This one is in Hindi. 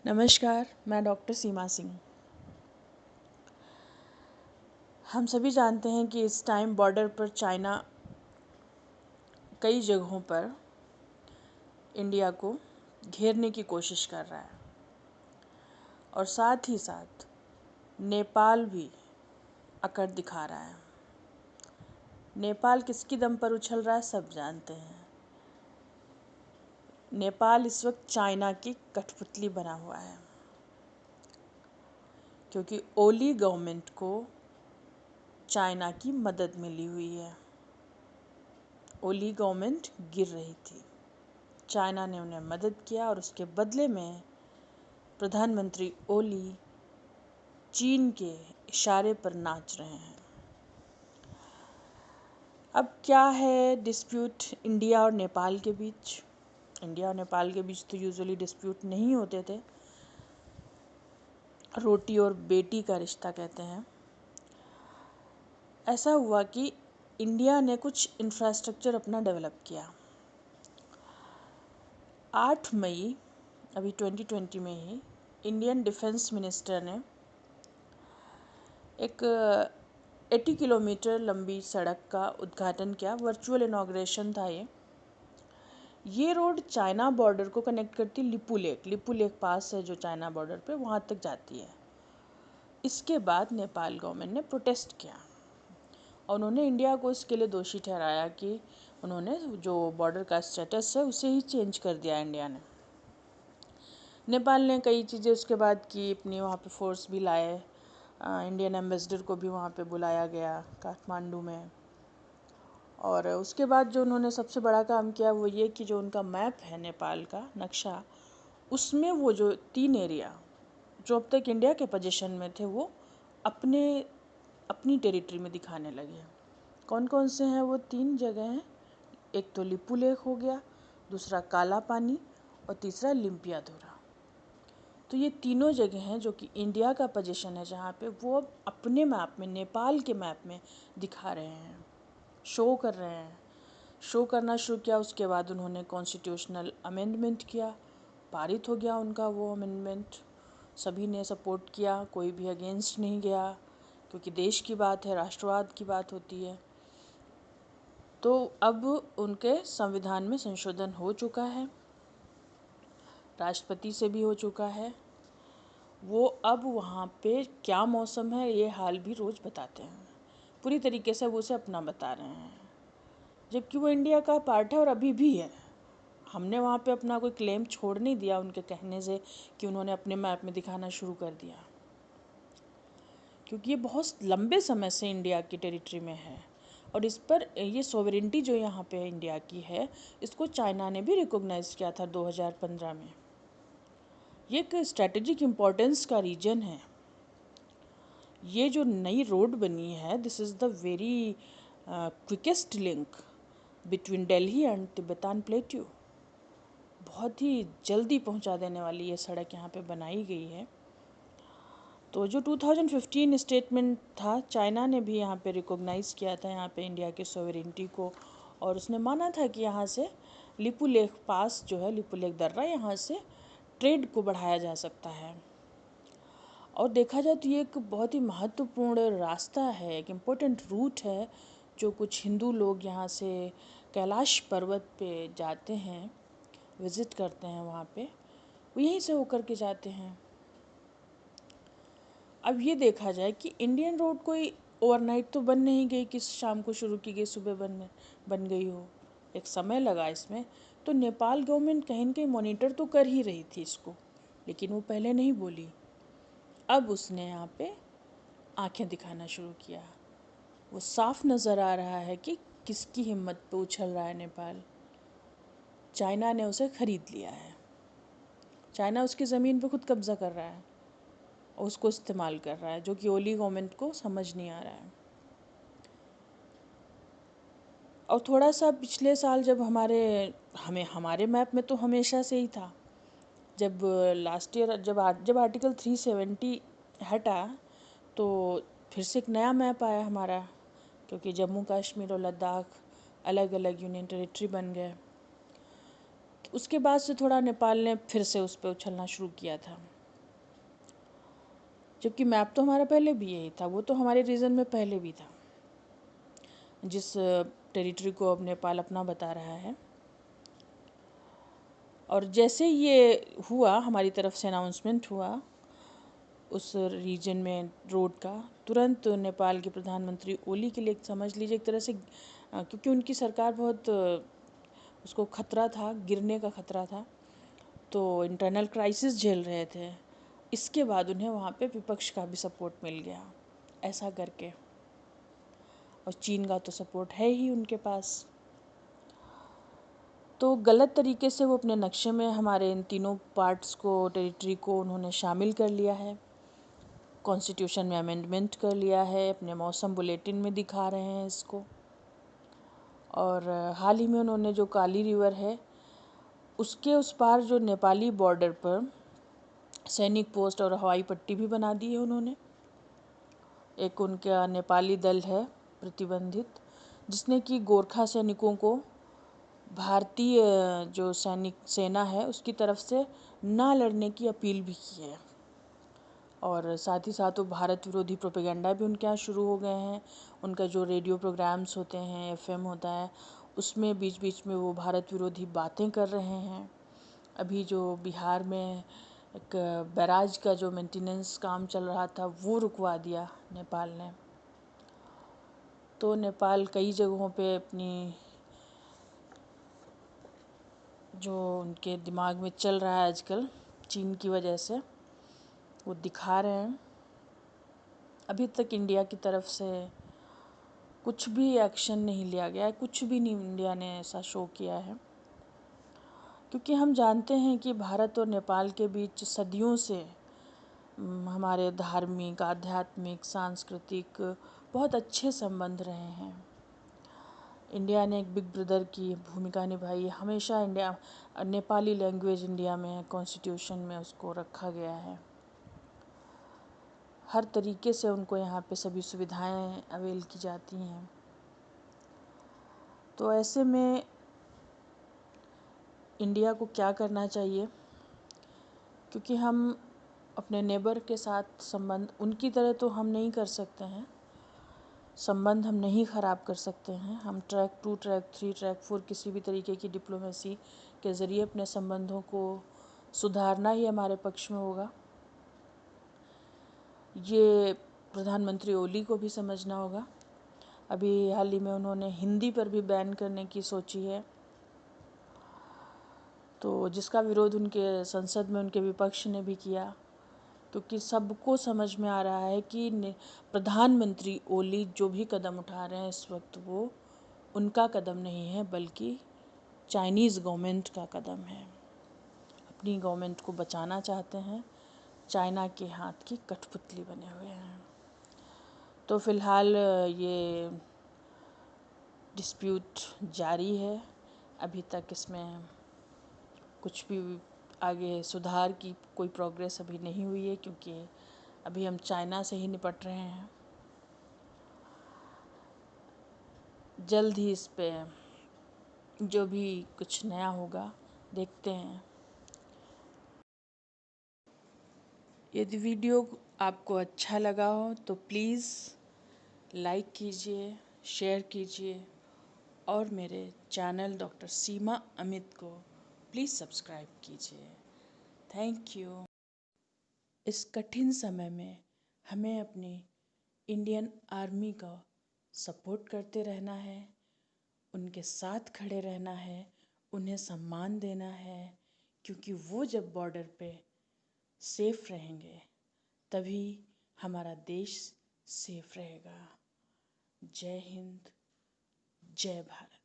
नमस्कार, मैं डॉक्टर सीमा सिंह। हम सभी जानते हैं कि इस टाइम बॉर्डर पर चाइना कई जगहों पर इंडिया को घेरने की कोशिश कर रहा है और साथ ही साथ नेपाल भी अकड़ दिखा रहा है। नेपाल किसकी दम पर उछल रहा है सब जानते हैं। नेपाल इस वक्त चाइना की कठपुतली बना हुआ है क्योंकि ओली गवर्नमेंट को चाइना की मदद मिली हुई है। ओली गवर्नमेंट गिर रही थी, चाइना ने उन्हें मदद किया और उसके बदले में प्रधानमंत्री ओली चीन के इशारे पर नाच रहे हैं। अब क्या है डिस्प्यूट इंडिया और नेपाल के बीच? इंडिया और नेपाल के बीच तो यूजुअली डिस्प्यूट नहीं होते थे, रोटी और बेटी का रिश्ता कहते हैं। ऐसा हुआ कि इंडिया ने कुछ इंफ्रास्ट्रक्चर अपना डेवलप किया। 8 मई अभी 2020 में ही इंडियन डिफेंस मिनिस्टर ने एक 80 किलोमीटर लंबी सड़क का उद्घाटन किया। वर्चुअल इनॉग्रेशन था ये रोड चाइना बॉर्डर को कनेक्ट करती लिपू लेक पास है जो चाइना बॉर्डर पे वहाँ तक जाती है। इसके बाद नेपाल गवर्नमेंट ने प्रोटेस्ट किया और उन्होंने इंडिया को इसके लिए दोषी ठहराया कि उन्होंने जो बॉर्डर का स्टेटस है उसे ही चेंज कर दिया इंडिया ने। नेपाल ने कई चीज़ें उसके बाद की, अपनी वहाँ पे फोर्स भी लाए, इंडियन एम्बेसडर को भी वहाँ पे बुलाया गया काठमांडू में। और उसके बाद जो उन्होंने सबसे बड़ा काम किया वो ये कि जो उनका मैप है नेपाल का नक्शा, उसमें वो जो 3 एरिया जो अब तक इंडिया के पोजीशन में थे वो अपनी टेरिटरी में दिखाने लगे। कौन कौन से हैं वो 3 जगह हैं? एक तो लिपू लेक हो गया, दूसरा काला पानी और तीसरा लिम्पियाधुरा। तो ये तीनों जगह हैं जो कि इंडिया का पोजीशन है, जहाँ पे वो अब अपने मैप में, नेपाल के मैप में दिखा रहे हैं, शो कर रहे हैं। शो करना शुरू किया। उसके बाद उन्होंने कॉन्स्टिट्यूशनल अमेंडमेंट किया, पारित हो गया उनका वो अमेंडमेंट। सभी ने सपोर्ट किया, कोई भी अगेंस्ट नहीं गया, क्योंकि देश की बात है, राष्ट्रवाद की बात होती है। तो अब उनके संविधान में संशोधन हो चुका है, राष्ट्रपति से भी हो चुका है। वो अब वहाँ पे क्या मौसम है ये हाल भी रोज़ बताते हैं, पूरी तरीके से वो उसे अपना बता रहे हैं, जबकि वो इंडिया का पार्ट है और अभी भी है। हमने वहाँ पे अपना कोई क्लेम छोड़ नहीं दिया उनके कहने से कि उन्होंने अपने मैप में दिखाना शुरू कर दिया, क्योंकि ये बहुत लंबे समय से इंडिया की टेरिटरी में है और इस पर ये सॉवरेनिटी जो यहाँ पे इंडिया की है, इसको चाइना ने भी रिकॉग्नाइज किया था 2015 में। ये एक स्ट्रेटेजिक इम्पोर्टेंस का रीजन है। ये जो नई रोड बनी है, this is the very quickest link between Delhi and Tibetan plateau. बहुत ही जल्दी पहुंचा देने वाली ये सड़क यहाँ पे बनाई गई है। तो जो 2015 स्टेटमेंट था, चाइना ने भी यहाँ पे रिकॉग्नाइज़ किया था यहाँ पे इंडिया की सॉवरेनिटी को, और उसने माना था कि यहाँ से लिपू लेक पास जो है, लिपू लेक दर्रा, यहाँ से ट्रेड को बढ़ाया जा सकता है। और देखा जाए तो ये एक बहुत ही महत्वपूर्ण रास्ता है, एक इम्पोर्टेंट रूट है, जो कुछ हिंदू लोग यहाँ से कैलाश पर्वत पे जाते हैं, विज़िट करते हैं वहाँ पे, वो यहीं से होकर के जाते हैं। अब ये देखा जाए कि इंडियन रोड कोई ओवरनाइट तो बन नहीं गई कि शाम को शुरू की गई सुबह बन गई हो, एक समय लगा इसमें। तो नेपाल गवर्नमेंट कहीं न कहीं मॉनिटर तो कर ही रही थी इसको, लेकिन वो पहले नहीं बोली। अब उसने यहाँ पे आंखें दिखाना शुरू किया। वो साफ नज़र आ रहा है कि किसकी हिम्मत पे उछल रहा है नेपाल। चाइना ने उसे खरीद लिया है, चाइना उसकी ज़मीन पे खुद कब्जा कर रहा है और उसको इस्तेमाल कर रहा है, जो कि ओली गवर्नमेंट को समझ नहीं आ रहा है। और थोड़ा सा पिछले साल जब हमारे मैप में तो हमेशा से ही था, जब लास्ट ईयर जब आर्टिकल 370 हटा तो फिर से एक नया मैप आया हमारा, क्योंकि जम्मू कश्मीर और लद्दाख अलग अलग यूनियन टेरिटरी बन गए। उसके बाद से थोड़ा नेपाल ने फिर से उस पर उछलना शुरू किया था। जबकि मैप तो हमारा पहले भी यही था, वो तो हमारे रीजन में पहले भी था, जिस टेरिटरी को अब नेपाल अपना बता रहा है। और जैसे ये हुआ, हमारी तरफ से अनाउंसमेंट हुआ उस रीजन में रोड का, तुरंत नेपाल के प्रधानमंत्री ओली के लिए समझ लीजिए एक तरह से, क्योंकि उनकी सरकार बहुत उसको खतरा था, गिरने का खतरा था, तो इंटरनल क्राइसिस झेल रहे थे। इसके बाद उन्हें वहाँ पे विपक्ष का भी सपोर्ट मिल गया ऐसा करके, और चीन का तो सपोर्ट है ही उनके पास। तो गलत तरीके से वो अपने नक्शे में हमारे इन तीनों पार्ट्स को, टेरिटरी को उन्होंने शामिल कर लिया है, कॉन्स्टिट्यूशन में अमेंडमेंट कर लिया है, अपने मौसम बुलेटिन में दिखा रहे हैं इसको। और हाल ही में उन्होंने जो काली रिवर है उसके उस पार जो नेपाली बॉर्डर पर सैनिक पोस्ट और हवाई पट्टी भी बना दी है उन्होंने। एक उनका नेपाली दल है प्रतिबंधित, जिसने कि गोरखा सैनिकों को भारतीय जो सैनिक सेना है उसकी तरफ से ना लड़ने की अपील भी की है। और साथ ही साथ वो भारत विरोधी प्रोपेगेंडा भी उनके यहाँ शुरू हो गए हैं। उनका जो रेडियो प्रोग्राम्स होते हैं, एफएम होता है, उसमें बीच बीच में वो भारत विरोधी बातें कर रहे हैं। अभी जो बिहार में एक बैराज का जो मेंटेनेंस काम चल रहा था वो रुकवा दिया नेपाल ने। तो नेपाल कई जगहों पे अपनी जो उनके दिमाग में चल रहा है आजकल चीन की वजह से, वो दिखा रहे हैं। अभी तक इंडिया की तरफ से कुछ भी एक्शन नहीं लिया गया है, कुछ भी नहीं इंडिया ने ऐसा शो किया है, क्योंकि हम जानते हैं कि भारत और नेपाल के बीच सदियों से हमारे धार्मिक, आध्यात्मिक, सांस्कृतिक बहुत अच्छे संबंध रहे हैं। इंडिया ने एक बिग ब्रदर की भूमिका निभाई, हमेशा इंडिया नेपाली लैंग्वेज इंडिया में कॉन्स्टिट्यूशन में उसको रखा गया है। हर तरीके से उनको यहाँ पे सभी सुविधाएं अवेल की जाती हैं। तो ऐसे में इंडिया को क्या करना चाहिए, क्योंकि हम अपने नेबर के साथ संबंध उनकी तरह तो हम नहीं कर सकते हैं, संबंध हम नहीं ख़राब कर सकते हैं। हम ट्रैक 2, ट्रैक 3, ट्रैक 4 किसी भी तरीके की डिप्लोमेसी के ज़रिए अपने संबंधों को सुधारना ही हमारे पक्ष में होगा। ये प्रधानमंत्री ओली को भी समझना होगा। अभी हाल ही में उन्होंने हिंदी पर भी बैन करने की सोची है, तो जिसका विरोध उनके संसद में उनके विपक्ष ने भी किया, क्योंकि सबको समझ में आ रहा है कि प्रधानमंत्री ओली जो भी कदम उठा रहे हैं इस वक्त वो उनका कदम नहीं है, बल्कि चाइनीज़ गवर्नमेंट का कदम है। अपनी गवर्नमेंट को बचाना चाहते हैं, चाइना के हाथ की कठपुतली बने हुए हैं। तो फ़िलहाल ये डिस्प्यूट जारी है, अभी तक इसमें कुछ भी आगे सुधार की कोई प्रोग्रेस अभी नहीं हुई है, क्योंकि अभी हम चाइना से ही निपट रहे हैं। जल्द ही इस पे जो भी कुछ नया होगा देखते हैं। यदि वीडियो आपको अच्छा लगा हो तो प्लीज़ लाइक कीजिए, शेयर कीजिए, और मेरे चैनल डॉक्टर सीमा अमित को प्लीज़ सब्सक्राइब कीजिए। Thank you. इस कठिन समय में हमें अपनी इंडियन आर्मी का सपोर्ट करते रहना है, उनके साथ खड़े रहना है, उन्हें सम्मान देना है, क्योंकि वो जब बॉर्डर पे सेफ रहेंगे तभी हमारा देश सेफ रहेगा। जय हिंद, जय भारत।